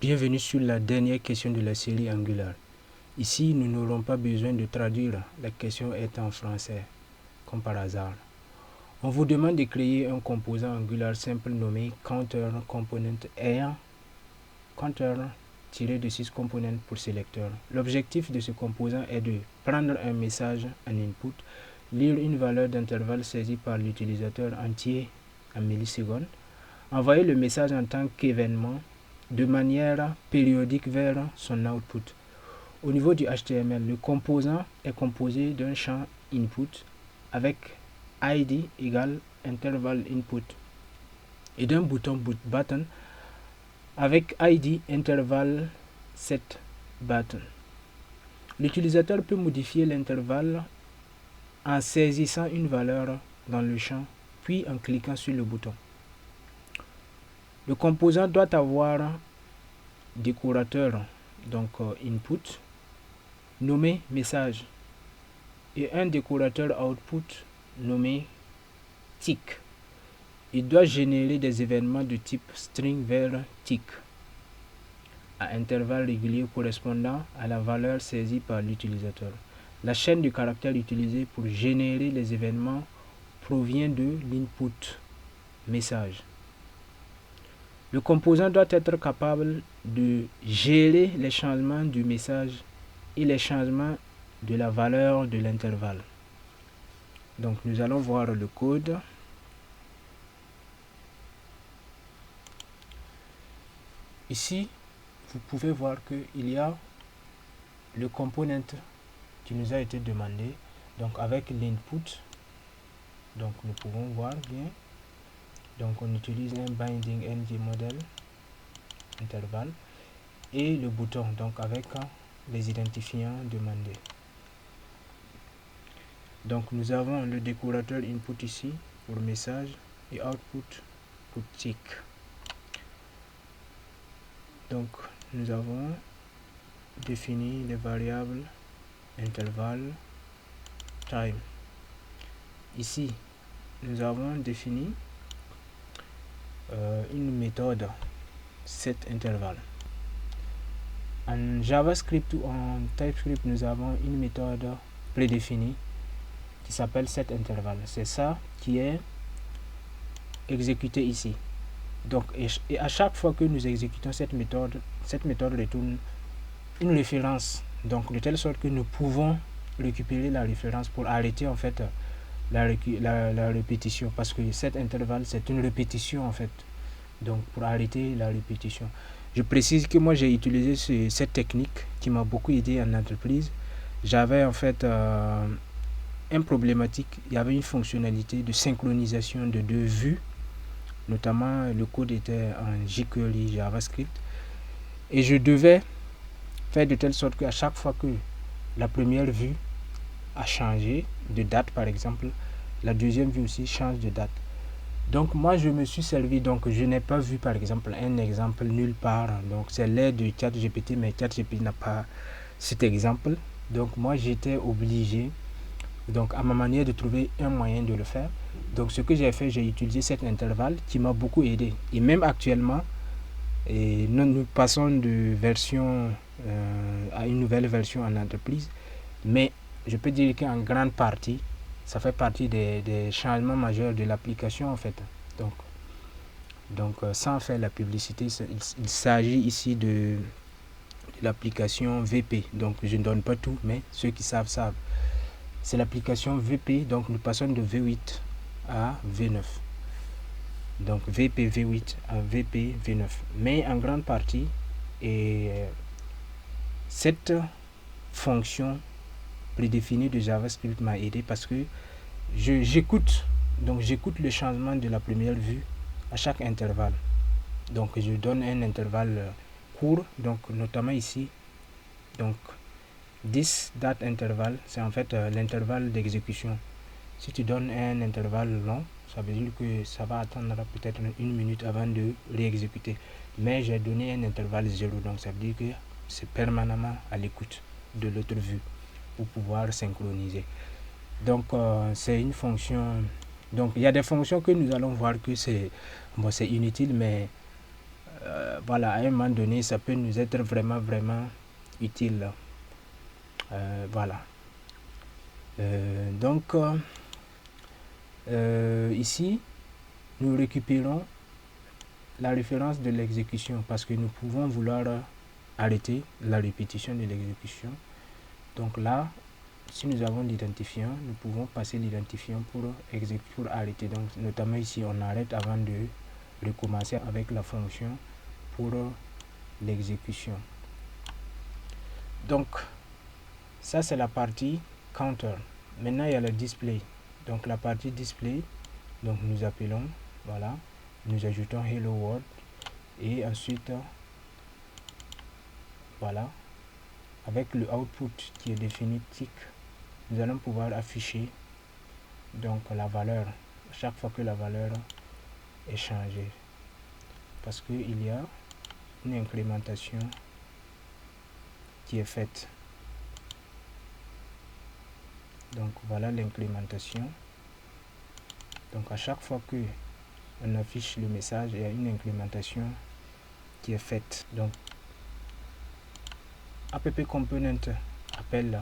Bienvenue sur la dernière question de la série Angular. Ici, nous n'aurons pas besoin de traduire, la question est en français, comme par hasard. On vous demande de créer un composant Angular simple nommé counterComponent ayant counter tiré de 6 components pour sélecteur. L'objectif de ce composant est de prendre un message en input, lire une valeur d'intervalle saisie par l'utilisateur entier en millisecondes, envoyer le message en tant qu'événement de manière périodique vers son output. Au niveau du HTML, le composant est composé d'un champ input avec id égale intervalle input et d'un bouton button avec id intervalle set button. L'utilisateur peut modifier l'intervalle en saisissant une valeur dans le champ puis en cliquant sur le bouton. Le composant doit avoir décorateur, donc input, nommé message, et un décorateur output nommé tick. Il doit générer des événements de type string vers tick à intervalles réguliers correspondant à la valeur saisie par l'utilisateur. La chaîne de caractères utilisée pour générer les événements provient de l'input message. Le composant doit être capable de gérer les changements du message et les changements de la valeur de l'intervalle. Donc nous allons voir le code. Ici, vous pouvez voir qu'il y a le component qui nous a été demandé. Donc avec l'input, donc nous pouvons voir bien. Donc on utilise un binding ng model intervalle et le bouton donc avec les identifiants demandés. Donc nous avons le décorateur input ici pour message et output pour tick. Donc nous avons défini les variables intervalle time. Ici nous avons défini une méthode setInterval. En JavaScript ou en TypeScript, nous avons une méthode prédéfinie qui s'appelle setInterval. C'est ça qui est exécuté ici. Donc, et à chaque fois que nous exécutons cette méthode retourne une référence. Donc, de telle sorte que nous pouvons récupérer la référence pour arrêter en fait la répétition, parce que cet intervalle c'est une répétition en fait, donc pour arrêter la répétition. Je précise que moi j'ai utilisé cette technique qui m'a beaucoup aidé en entreprise. J'avais en fait un problématique, il y avait une fonctionnalité de synchronisation de deux vues, notamment le code était en jQuery JavaScript et je devais faire de telle sorte qu'à chaque fois que la première vue a changé de date par exemple, la deuxième vue aussi change de date. Donc moi je me suis servi, donc je n'ai pas vu par exemple un exemple nulle part, donc c'est l'aide de ChatGPT, mais ChatGPT n'a pas cet exemple, donc moi j'étais obligé, donc à ma manière, de trouver un moyen de le faire. Donc ce que j'ai fait, j'ai utilisé cet intervalle qui m'a beaucoup aidé, et même actuellement et nous passons de version à une nouvelle version en entreprise, mais je peux dire qu'en grande partie, ça fait partie des changements majeurs de l'application en fait. Donc sans faire la publicité, il s'agit ici de l'application VP. Donc je ne donne pas tout, mais ceux qui savent savent. C'est l'application VP, donc nous passons de V8 à V9. Donc VP V8 à VP V9. Mais en grande partie, cette fonction prédéfinie de JavaScript m'a aidé parce que j'écoute le changement de la première vue à chaque intervalle. Donc je donne un intervalle court, donc notamment ici, donc this date interval, c'est en fait l'intervalle d'exécution. Si tu donnes un intervalle long, ça veut dire que ça va attendre peut-être une minute avant de réexécuter. Mais j'ai donné un intervalle 0, donc ça veut dire que c'est permanemment à l'écoute de l'autre vue pour pouvoir synchroniser. Donc c'est une fonction. Donc il y a des fonctions que nous allons voir que c'est inutile, mais voilà, à un moment donné, ça peut nous être vraiment utile. Voilà. Donc, ici, nous récupérons la référence de l'exécution parce que nous pouvons vouloir arrêter la répétition de l'exécution. Donc là, si nous avons l'identifiant, nous pouvons passer l'identifiant pour arrêter. Donc notamment ici, on arrête avant de recommencer avec la fonction pour l'exécution. Donc ça c'est la partie counter. Maintenant il y a le display. Donc la partie display, donc nous appelons, voilà, nous ajoutons hello world et ensuite voilà, avec le output qui est défini tick, nous allons pouvoir afficher donc la valeur chaque fois que la valeur est changée, parce qu'il y a une incrémentation qui est faite. Donc voilà l'incrémentation. Donc à chaque fois que on affiche le message, il y a une incrémentation qui est faite. Donc app component appelle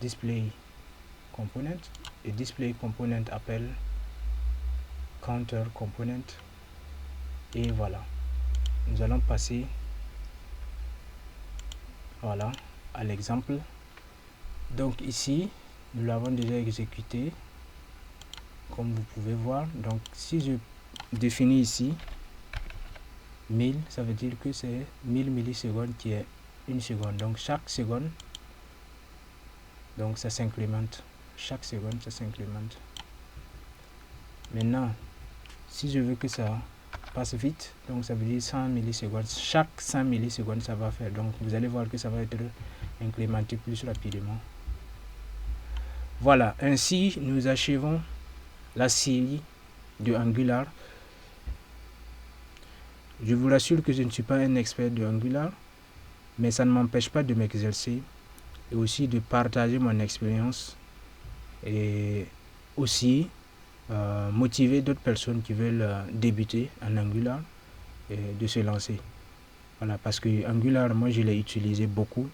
display component et display component appelle counter component, et voilà, nous allons passer voilà à l'exemple. Donc ici nous l'avons déjà exécuté comme vous pouvez voir. Donc si je définis ici 1000, ça veut dire que c'est 1000 millisecondes qui est une seconde. Donc chaque seconde, donc ça s'incrémente, chaque seconde ça s'incrémente. Maintenant si je veux que ça passe vite, donc ça veut dire 100 millisecondes, chaque 100 millisecondes ça va faire. Donc vous allez voir que ça va être incrémenté plus rapidement. Voilà, ainsi nous achevons la série de Angular. Je vous rassure que je ne suis pas un expert de Angular, mais ça ne m'empêche pas de m'exercer et aussi de partager mon expérience et aussi motiver d'autres personnes qui veulent débuter en Angular et de se lancer. Voilà, parce que Angular, moi je l'ai utilisé beaucoup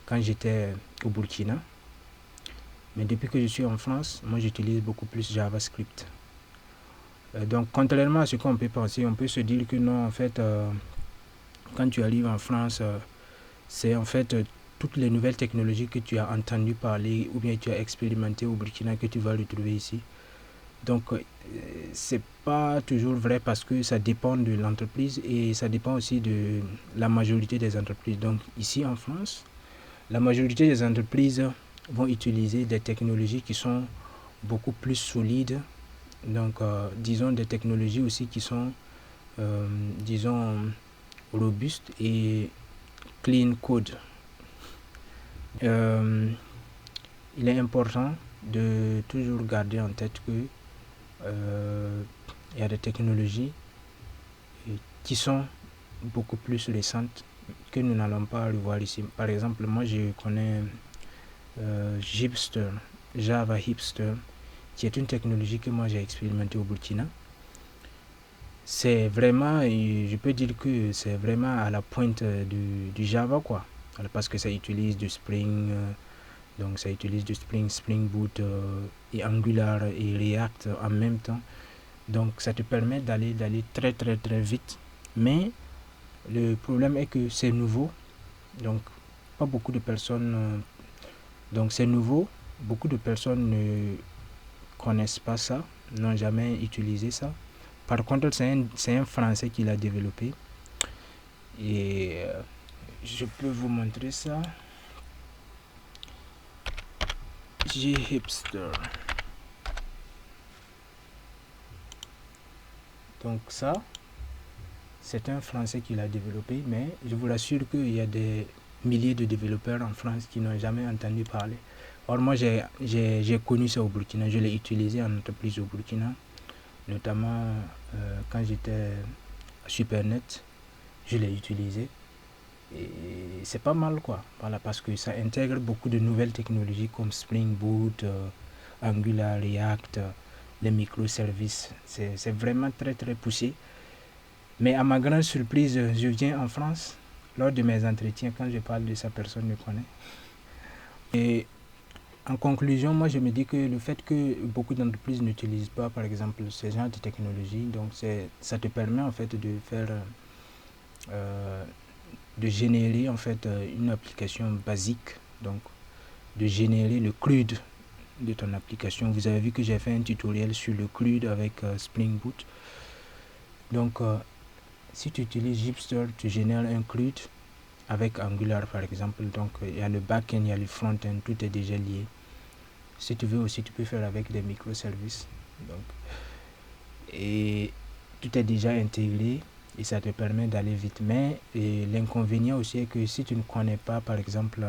quand j'étais au Burkina, mais depuis que je suis en France, moi j'utilise beaucoup plus JavaScript. Donc contrairement à ce qu'on peut penser, on peut se dire que non, en fait, quand tu arrives en France, c'est en fait toutes les nouvelles technologies que tu as entendu parler ou bien tu as expérimenté au Burkina que tu vas retrouver ici. Donc c'est pas toujours vrai parce que ça dépend de l'entreprise et ça dépend aussi de la majorité des entreprises. Donc ici en France, la majorité des entreprises vont utiliser des technologies qui sont beaucoup plus solides. Donc disons des technologies aussi qui sont disons robustes et clean code. Il est important de toujours garder en tête que il y a des technologies qui sont beaucoup plus récentes que nous n'allons pas revoir ici. Par exemple, moi je connais Hipster, Java Hipster, qui est une technologie que moi j'ai expérimenté au Burkina. C'est vraiment, je peux dire que c'est vraiment à la pointe du Java quoi, parce que ça utilise du Spring, donc ça utilise du Spring Boot et Angular et React en même temps. Donc ça te permet d'aller très vite, mais le problème est que c'est nouveau, donc pas beaucoup de personnes, donc c'est nouveau, beaucoup de personnes ne connaissent pas ça, n'ont jamais utilisé ça. Par contre, c'est un Français qui l'a développé. Et je peux vous montrer ça. Hipster. Donc ça, c'est un Français qui l'a développé, mais je vous rassure qu'il y a des milliers de développeurs en France qui n'ont jamais entendu parler. Or moi, j'ai connu ça au Burkina, je l'ai utilisé en entreprise au Burkina, notamment quand j'étais à Supernet, je l'ai utilisé et c'est pas mal quoi, voilà, parce que ça intègre beaucoup de nouvelles technologies comme Spring Boot, Angular, React, les microservices. C'est vraiment très poussé Mais à ma grande surprise, je viens en France. Lors de mes entretiens, quand je parle de ça, personne ne me connaît. Et en conclusion, moi je me dis que le fait que beaucoup d'entreprises n'utilisent pas par exemple ce genre de technologie, donc ça te permet en fait de faire de générer en fait une application basique, donc de générer le CRUD de ton application. Vous avez vu que j'ai fait un tutoriel sur le CRUD avec Spring Boot. Donc si tu utilises Gipster, tu génères un CRUD avec Angular par exemple. Donc il y a le back-end, il y a le front-end, tout est déjà lié. Si tu veux aussi, tu peux faire avec des microservices. Donc, et tout est déjà intégré et ça te permet d'aller vite. Mais l'inconvénient aussi est que si tu ne connais pas, par exemple,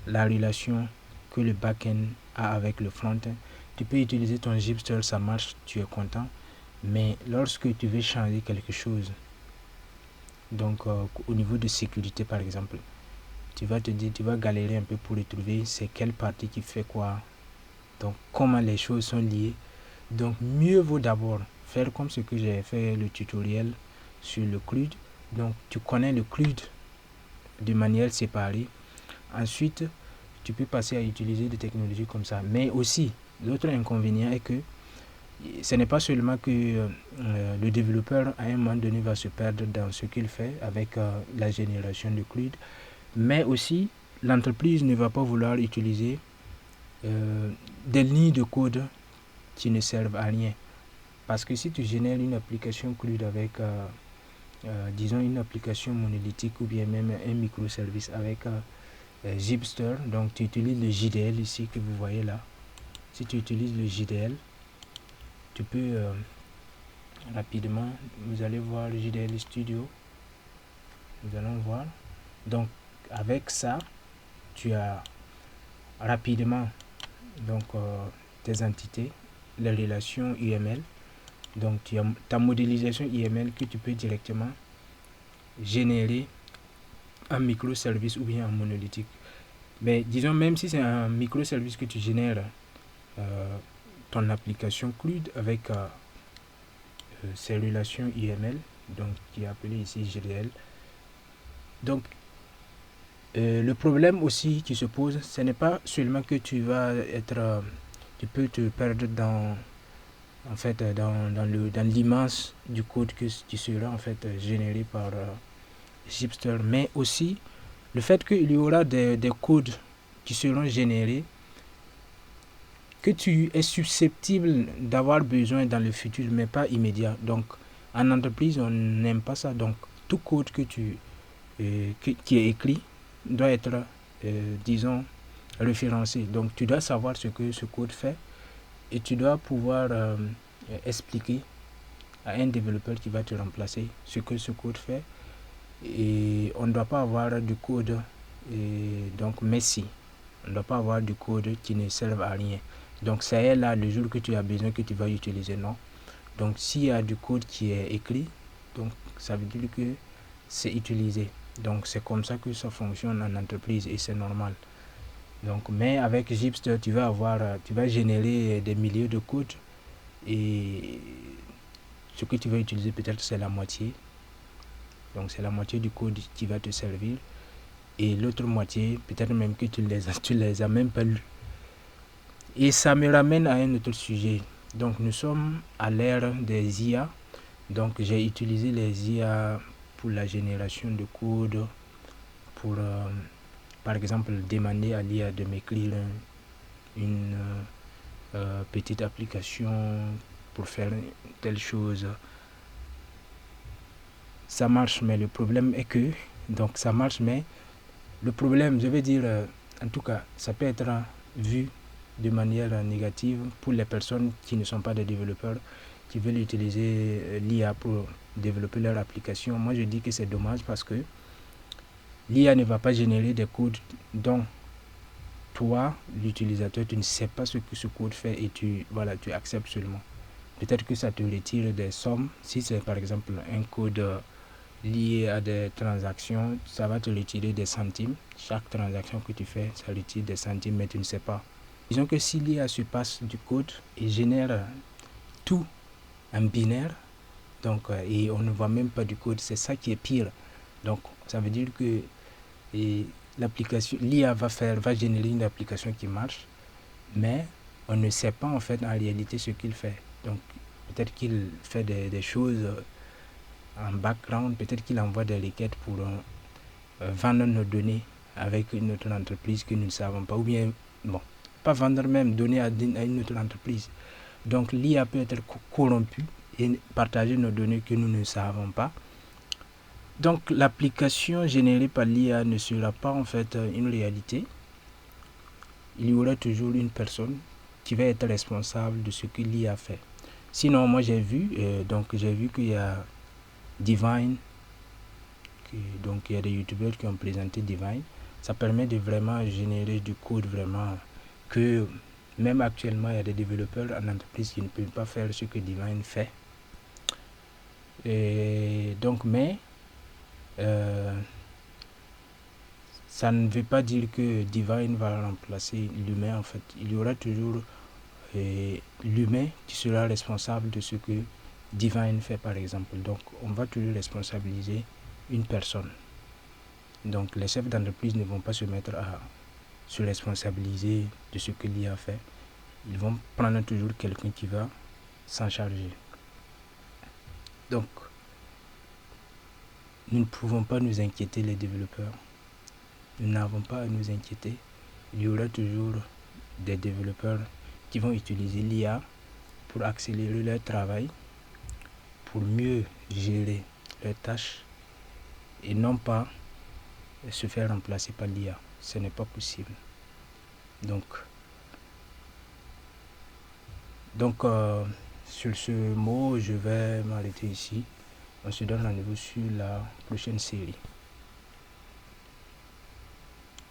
la relation que le back-end a avec le front-end, tu peux utiliser ton Gipster, ça marche, tu es content. Mais lorsque tu veux changer quelque chose, donc au niveau de sécurité par exemple, tu vas te dire, tu vas galérer un peu pour retrouver c'est quelle partie qui fait quoi. Donc comment les choses sont liées. Donc mieux vaut d'abord faire comme ce que j'ai fait le tutoriel sur le CRUD. Donc tu connais le CRUD de manière séparée. Ensuite, tu peux passer à utiliser des technologies comme ça. Mais aussi, l'autre inconvénient est que ce n'est pas seulement que le développeur à un moment donné va se perdre dans ce qu'il fait avec la génération de CRUD, mais aussi l'entreprise ne va pas vouloir utiliser des lignes de code qui ne servent à rien. Parce que si tu génères une application CRUD avec, disons, une application monolithique ou bien même un microservice avec Gipster, donc tu utilises le JDL ici que vous voyez là. Si tu utilises le JDL, tu peux rapidement, vous allez voir le JDL Studio. Nous allons voir. Donc, avec ça, tu as rapidement donc tes entités, les relations UML. Donc tu as ta modélisation UML que tu peux directement générer en microservice ou bien en monolithique. Mais disons, même si c'est un microservice que tu génères ton application CRUD avec ces relations UML, donc qui est appelé ici GDL. Donc le problème aussi qui se pose, ce n'est pas seulement que tu vas être, tu peux te perdre dans en fait dans l'immense du code qui sera en fait généré par Gipster, mais aussi le fait qu'il y aura des codes qui seront générés que tu es susceptible d'avoir besoin dans le futur, mais pas immédiat. Donc en entreprise, on n'aime pas ça. Donc tout code que qui est écrit doit être disons référencé. Donc tu dois savoir ce que ce code fait et tu dois pouvoir expliquer à un développeur qui va te remplacer ce que ce code fait. Et on ne doit pas avoir du code donc messy. On ne doit pas avoir du code qui ne serve à rien. Donc c'est là le jour que tu as besoin que tu vas utiliser, non. Donc s'il y a du code qui est écrit, donc ça veut dire que c'est utilisé. Donc c'est comme ça que ça fonctionne en entreprise et c'est normal. Donc mais avec Gipster, tu vas générer des milliers de codes et ce que tu vas utiliser peut-être c'est la moitié. Donc c'est la moitié du code qui va te servir et l'autre moitié peut-être même que tu les as même pas lus. Et ça me ramène à un autre sujet. Donc nous sommes à l'ère des IA. Donc j'ai utilisé les IA pour la génération de code, pour par exemple demander à l'IA de m'écrire une petite application pour faire telle chose. Ça marche, mais le problème est que, donc ça marche, mais le problème, je vais dire, en tout cas, ça peut être vu de manière négative pour les personnes qui ne sont pas des développeurs, qui veulent utiliser l'IA pour développer leur application. Moi, je dis que c'est dommage parce que l'IA ne va pas générer des codes dont toi, l'utilisateur, tu ne sais pas ce que ce code fait et tu acceptes seulement. Peut-être que ça te retire des sommes. Si c'est par exemple un code lié à des transactions, ça va te retirer des centimes. Chaque transaction que tu fais, ça retire des centimes, mais tu ne sais pas. Disons que si l'IA se passe du code et génère tout en binaire, Donc, et on ne voit même pas du code. C'est ça qui est pire. Donc, ça veut dire que l'application, l'IA va générer une application qui marche, mais on ne sait pas en fait en réalité ce qu'il fait. Donc, peut-être qu'il fait des choses en background, peut-être qu'il envoie des requêtes pour vendre nos données avec une autre entreprise que nous ne savons pas, ou bien, bon, pas vendre même, donner à une autre entreprise. Donc l'IA peut être corrompue et partager nos données que nous ne savons pas. Donc l'application générée par l'IA ne sera pas en fait une réalité. Il y aura toujours une personne qui va être responsable de ce que l'IA fait. Sinon, moi j'ai vu, qu'il y a Divine, donc il y a des youtubeurs qui ont présenté Divine. Ça permet de vraiment générer du code vraiment que même actuellement il y a des développeurs en entreprise qui ne peuvent pas faire ce que Divine fait. Et donc mais ça ne veut pas dire que Divine va remplacer l'humain en fait. Il y aura toujours l'humain qui sera responsable de ce que Divine fait par exemple. Donc on va toujours responsabiliser une personne. Donc les chefs d'entreprise ne vont pas se mettre à se responsabiliser de ce que l'IA fait. Ils vont prendre toujours quelqu'un qui va s'en charger. Donc nous ne pouvons pas nous inquiéter les développeurs. Nous n'avons pas à nous inquiéter. Il y aura toujours des développeurs qui vont utiliser l'IA pour accélérer leur travail, pour mieux gérer leurs tâches et non pas se faire remplacer par l'IA. Ce n'est pas possible. Donc sur ce mot, je vais m'arrêter ici. On se donne rendez-vous sur la prochaine série.